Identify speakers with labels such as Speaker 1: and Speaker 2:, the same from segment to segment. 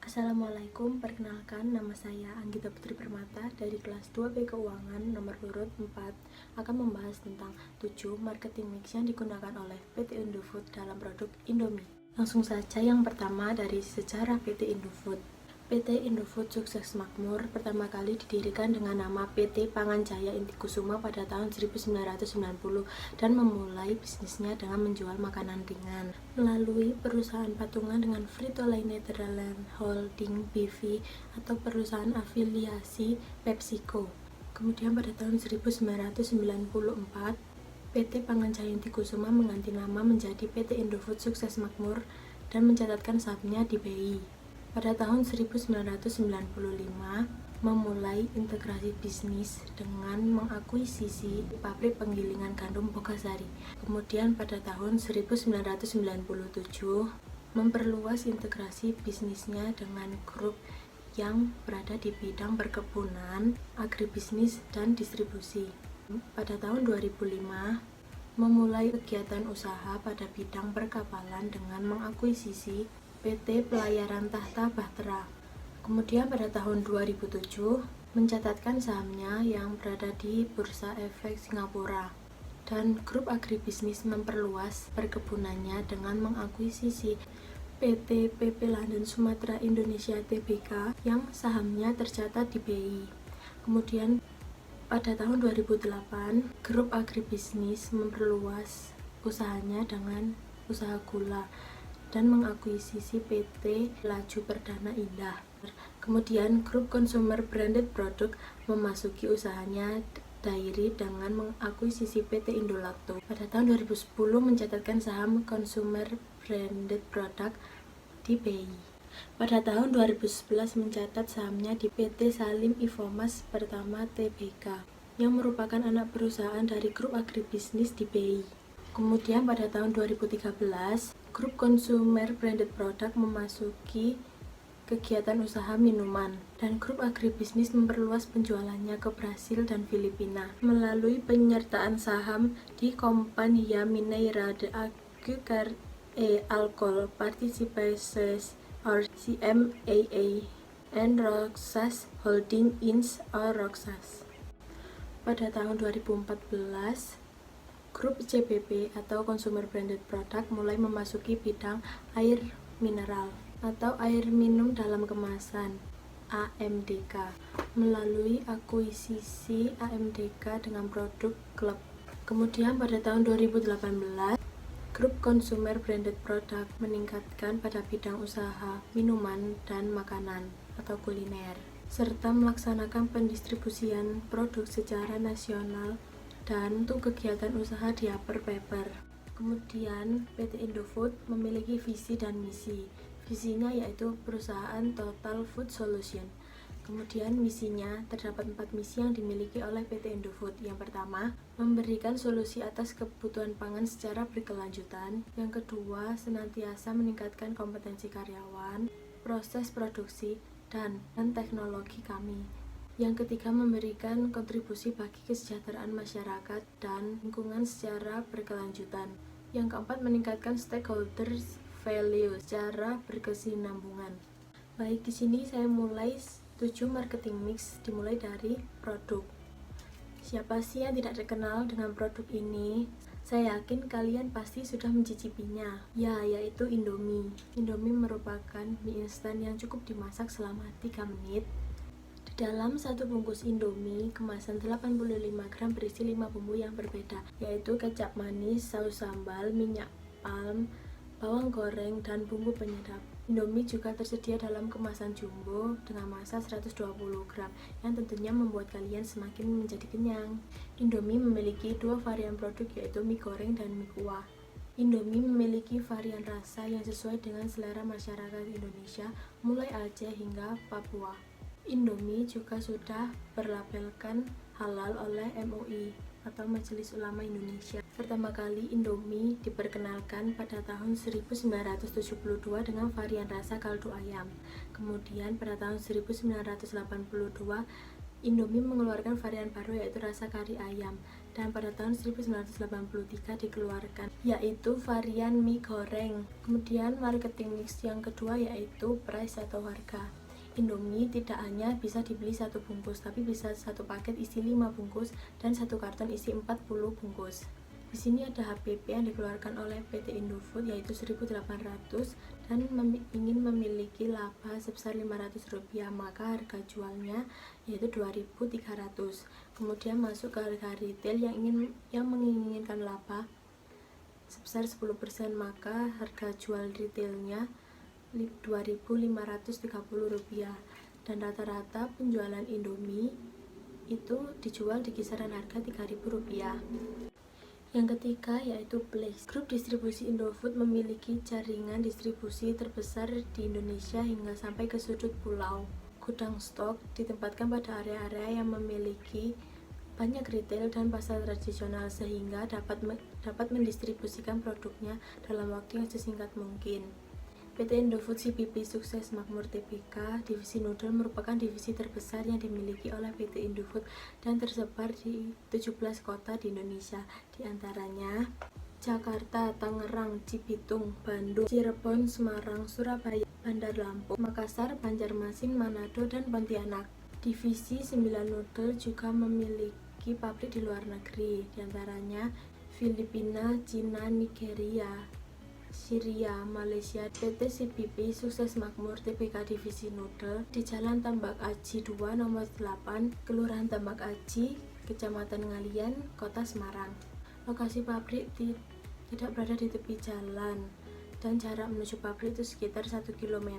Speaker 1: Assalamualaikum, perkenalkan nama saya Anggita Putri Permata dari kelas 2B Keuangan nomor urut 4 akan membahas tentang 7 marketing mix yang digunakan oleh PT Indofood dalam produk Indomie. Langsung saja yang pertama dari sejarah PT Indofood. PT Indofood sukses makmur pertama kali didirikan dengan nama PT Panganjaya Intikusuma pada tahun 1990 dan memulai bisnisnya dengan menjual makanan ringan melalui perusahaan patungan dengan Frito-Lay Nederland Holding BV atau perusahaan afiliasi PepsiCo. Kemudian pada tahun 1994 PT Panganjaya Intikusuma mengganti nama menjadi PT Indofood Sukses Makmur dan mencatatkan sahamnya di BI. Pada tahun 1995, memulai integrasi bisnis dengan mengakuisisi pabrik penggilingan gandum Bogasari. Kemudian pada tahun 1997, memperluas integrasi bisnisnya dengan grup yang berada di bidang perkebunan, agribisnis, dan distribusi. Pada tahun 2005, memulai kegiatan usaha pada bidang perkapalan dengan mengakuisisi PT Pelayaran Tahta Bahtera. Kemudian pada tahun 2007 mencatatkan sahamnya yang berada di Bursa Efek Singapura. Dan grup agribisnis memperluas perkebunannya dengan mengakuisisi PT PP London Sumatera Indonesia Tbk yang sahamnya tercatat di BI. Kemudian pada tahun 2008 grup agribisnis memperluas usahanya dengan usaha gula dan mengakuisisi PT Laju Perdana Indah. Kemudian grup consumer branded product memasuki usahanya dairy dengan mengakuisisi PT Indolacto. Pada tahun 2010 mencatatkan saham consumer branded product di BI. Pada tahun 2011 mencatat sahamnya di PT Salim Infomas Pertama Tbk yang merupakan anak perusahaan dari grup agribisnis di BI. Kemudian pada tahun 2013, grup consumer branded product memasuki kegiatan usaha minuman dan grup agribisnis memperluas penjualannya ke Brasil dan Filipina melalui penyertaan saham di Companhia Mineira de Açúcar e Álcool Participações or CMAA and Roxas Holding Inc. or Roxas. Pada tahun 2014, grup CBP atau Consumer Branded Product mulai memasuki bidang air mineral atau air minum dalam kemasan AMDK melalui akuisisi AMDK dengan produk Club. Kemudian pada tahun 2018, grup Consumer Branded Product meningkatkan pada bidang usaha minuman dan makanan atau kuliner serta melaksanakan pendistribusian produk secara nasional dan untuk kegiatan usaha di upper paper. Kemudian PT Indofood memiliki visi dan misi. Visinya yaitu perusahaan Total Food Solution. Kemudian misinya terdapat 4 misi yang dimiliki oleh PT Indofood. Yang pertama, memberikan solusi atas kebutuhan pangan secara berkelanjutan. Yang kedua, senantiasa meningkatkan kompetensi karyawan, proses produksi, dan teknologi kami. Yang ketiga, memberikan kontribusi bagi kesejahteraan masyarakat dan lingkungan secara berkelanjutan. Yang keempat, meningkatkan stakeholders value secara berkesinambungan. Baik, di sini saya mulai 7 marketing mix dimulai dari produk. Siapa sih yang tidak terkenal dengan produk ini? Saya yakin kalian pasti sudah mencicipinya. Ya, yaitu Indomie. Indomie merupakan mie instan yang cukup dimasak selama 3 menit. Dalam satu bungkus Indomie, kemasan 85 gram berisi 5 bumbu yang berbeda, yaitu kecap manis, saus sambal, minyak palm, bawang goreng, dan bumbu penyedap. Indomie juga tersedia dalam kemasan jumbo dengan massa 120 gram, yang tentunya membuat kalian semakin menjadi kenyang. Indomie memiliki 2 varian produk, yaitu mie goreng dan mie kuah. Indomie memiliki varian rasa yang sesuai dengan selera masyarakat Indonesia, mulai Aceh hingga Papua. Indomie juga sudah berlabelkan halal oleh MUI atau Majelis Ulama Indonesia. Pertama kali Indomie diperkenalkan pada tahun 1972 dengan varian rasa kaldu ayam. Kemudian pada tahun 1982 Indomie mengeluarkan varian baru yaitu rasa kari ayam, dan pada tahun 1983 dikeluarkan yaitu varian mie goreng. Kemudian marketing mix yang kedua yaitu price atau harga. Indomie tidak hanya bisa dibeli satu bungkus, tapi bisa satu paket isi 5 bungkus dan satu karton isi 40 bungkus. Di sini ada HPP yang dikeluarkan oleh PT Indofood yaitu 1.800 dan ingin memiliki laba sebesar Rp500, maka harga jualnya yaitu 2.300. Kemudian masuk ke harga retail yang menginginkan laba sebesar 10%, maka harga jual retailnya Rp2.530 dan rata-rata penjualan Indomie itu dijual di kisaran harga Rp3.000. Yang ketiga yaitu Place. Grup distribusi Indofood memiliki jaringan distribusi terbesar di Indonesia hingga sampai ke sudut pulau. Gudang stok ditempatkan pada area-area yang memiliki banyak retail dan pasar tradisional sehingga dapat mendistribusikan produknya dalam waktu yang sesingkat mungkin. PT Indofood CPP Sukses Makmur Tbk, divisi noodle merupakan divisi terbesar yang dimiliki oleh PT Indofood dan tersebar di 17 kota di Indonesia, di antaranya Jakarta, Tangerang, Cibitung, Bandung, Cirebon, Semarang, Surabaya, Bandar Lampung, Makassar, Banjarmasin, Manado, dan Pontianak. Divisi 9 noodle juga memiliki pabrik di luar negeri, di antaranya Filipina, Cina, Nigeria, Syria, Malaysia. PT CPP Sukses Makmur Tbk Divisi Noodle di Jalan Tambak Aji 2 nomor 8, Kelurahan Tambak Aji, Kecamatan Ngalian, Kota Semarang. Lokasi pabrik tidak berada di tepi jalan dan jarak menuju pabrik itu sekitar 1 km.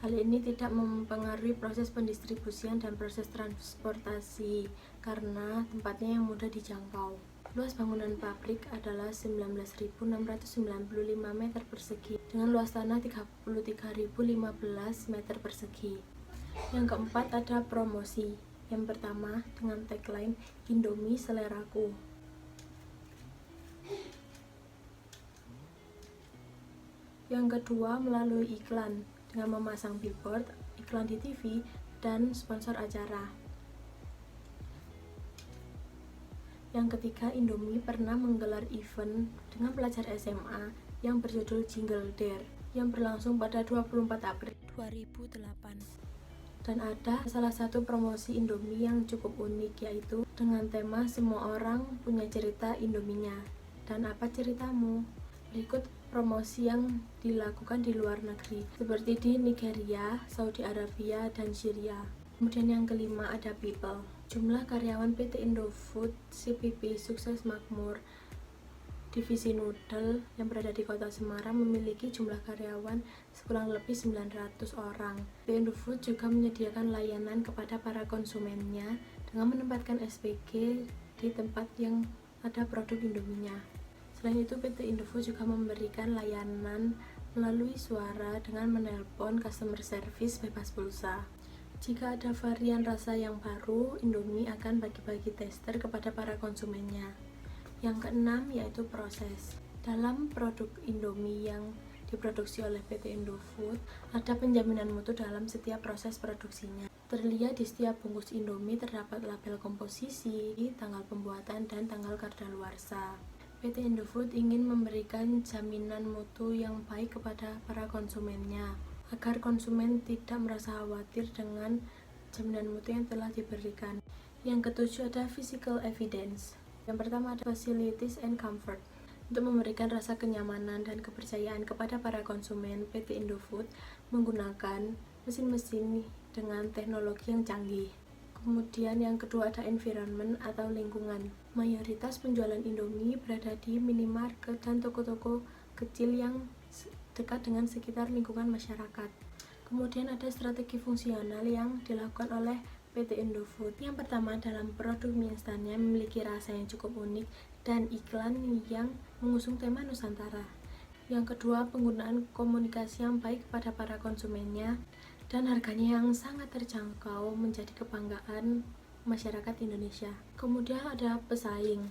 Speaker 1: Hal ini tidak mempengaruhi proses pendistribusian dan proses transportasi karena tempatnya yang mudah dijangkau. Luas bangunan pabrik adalah 19.695 meter persegi dengan luas tanah 33.015 meter persegi. Yang keempat ada promosi. Yang pertama dengan tagline Indomie Seleraku. Yang kedua melalui iklan dengan memasang billboard, iklan di TV, dan sponsor acara. Yang ketiga, Indomie pernah menggelar event dengan pelajar SMA yang berjudul Jingle Dare yang berlangsung pada 24 April 2008. Dan ada salah satu promosi Indomie yang cukup unik yaitu dengan tema semua orang punya cerita Indominya. Dan apa ceritamu? Berikut promosi yang dilakukan di luar negeri seperti di Nigeria, Saudi Arabia, dan Syria. Kemudian yang kelima ada People. Jumlah karyawan PT Indofood CPP Sukses Makmur Divisi Noodle yang berada di Kota Semarang memiliki jumlah karyawan kurang lebih 900 orang. PT Indofood juga menyediakan layanan kepada para konsumennya dengan menempatkan SPG di tempat yang ada produk Indominya. Selain itu, PT Indofood juga memberikan layanan melalui suara dengan menelpon customer service bebas pulsa. Jika ada varian rasa yang baru, Indomie akan bagi-bagi tester kepada para konsumennya. Yang keenam yaitu proses. Dalam produk Indomie yang diproduksi oleh PT Indofood, ada penjaminan mutu dalam setiap proses produksinya. Terlihat di setiap bungkus Indomie terdapat label komposisi, tanggal pembuatan, dan tanggal kadaluarsa. PT Indofood ingin memberikan jaminan mutu yang baik kepada para konsumennya, agar konsumen tidak merasa khawatir dengan jaminan mutu yang telah diberikan. Yang ketujuh ada physical evidence. Yang pertama ada facilities and comfort. Untuk memberikan rasa kenyamanan dan kepercayaan kepada para konsumen, PT Indofood menggunakan mesin-mesin dengan teknologi yang canggih. Kemudian yang kedua ada environment atau lingkungan. Mayoritas penjualan Indomie berada di minimarket dan toko-toko kecil yang dekat dengan sekitar lingkungan masyarakat. Kemudian ada strategi fungsional yang dilakukan oleh PT Indofood. Yang pertama, dalam produk mie instannya memiliki rasa yang cukup unik dan iklan yang mengusung tema Nusantara. Yang kedua, penggunaan komunikasi yang baik kepada para konsumennya dan harganya yang sangat terjangkau menjadi kebanggaan masyarakat Indonesia. Kemudian ada pesaing.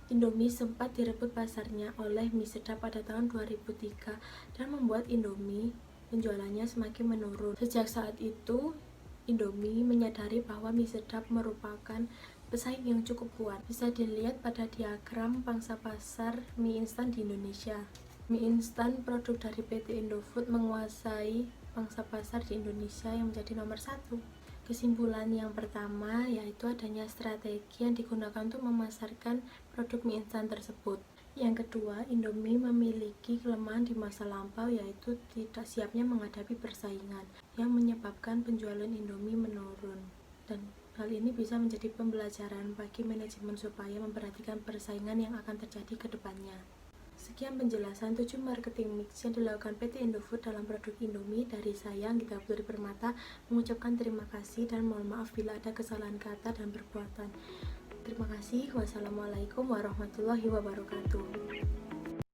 Speaker 1: Indomie sempat direbut pasarnya oleh mie sedap pada tahun 2003 dan membuat Indomie penjualannya semakin menurun. Sejak saat itu, Indomie menyadari bahwa mie sedap merupakan pesaing yang cukup kuat. Bisa dilihat pada diagram pangsa pasar mie instan di Indonesia. Mie instan produk dari PT Indofood menguasai pangsa pasar di Indonesia yang menjadi nomor 1. Kesimpulan yang pertama yaitu adanya strategi yang digunakan untuk memasarkan produk mie instan tersebut. Yang kedua, Indomie memiliki kelemahan di masa lampau yaitu tidak siapnya menghadapi persaingan yang menyebabkan penjualan Indomie menurun. Dan hal ini bisa menjadi pembelajaran bagi manajemen supaya memperhatikan persaingan yang akan terjadi ke depannya. Sekian penjelasan 7 marketing mix yang dilakukan PT Indofood dalam produk Indomie. Dari saya, Anggita Putri Permata, mengucapkan terima kasih dan mohon maaf bila ada kesalahan kata dan perbuatan. Terima kasih. Wassalamualaikum warahmatullahi wabarakatuh.